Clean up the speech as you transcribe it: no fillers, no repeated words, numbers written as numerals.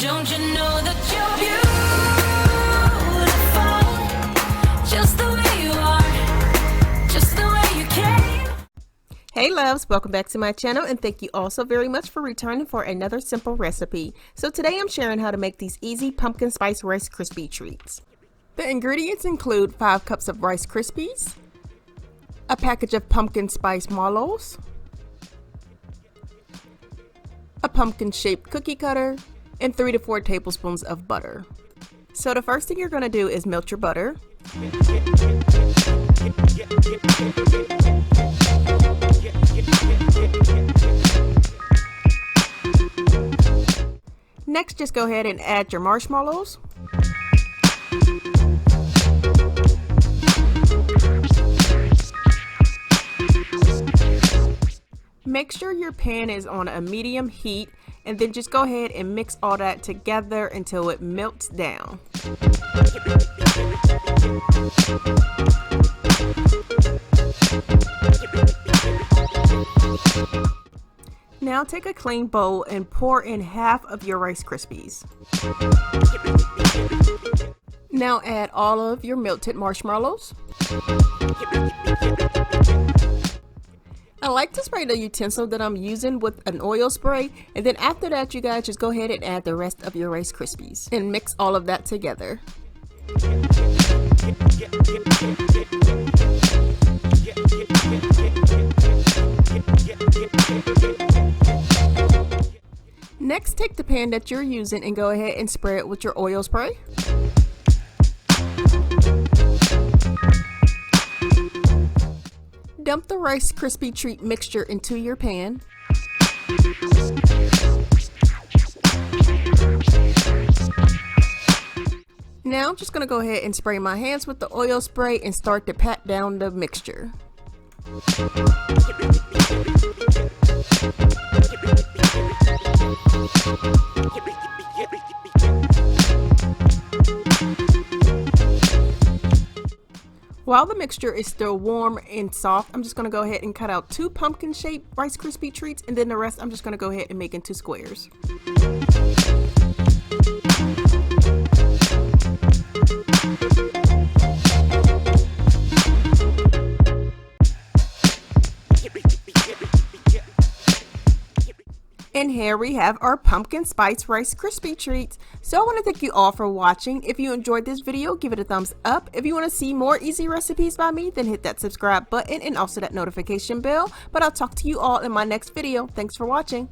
Don't you know that you're beautiful, just the way you are, just the way you came. Hey loves, welcome back to my channel and thank you all so very much for returning for another simple recipe. So today I'm sharing how to make these easy pumpkin spice Rice Krispie treats. The ingredients include 5 cups of Rice Krispies, a package of pumpkin spice marshmallows, a pumpkin shaped cookie cutter, and 3 to 4 tablespoons of butter. So the first thing you're going to do is melt your butter. Next, just go ahead and add your marshmallows. Make sure your pan is on a medium heat and then just go ahead and mix all that together until it melts down. Now take a clean bowl and pour in half of your Rice Krispies. Now add all of your melted marshmallows. I like to spray the utensil that I'm using with an oil spray, and then after that you guys just go ahead and add the rest of your Rice Krispies and mix all of that together. Next, take the pan that you're using and go ahead and spray it with your oil spray. Dump the Rice Krispie treat mixture into your pan. Now I'm just going to go ahead and spray my hands with the oil spray and start to pat down the mixture. While the mixture is still warm and soft, I'm just going to go ahead and cut out 2 pumpkin shaped Rice Krispie treats, and then the rest I'm just going to go ahead and make into squares. And here we have our pumpkin spice Rice Krispie treats. So I want to thank you all for watching. If you enjoyed this video, give it a thumbs up. If you want to see more easy recipes by me, then hit that subscribe button and also that notification bell. But I'll talk to you all in my next video. Thanks for watching.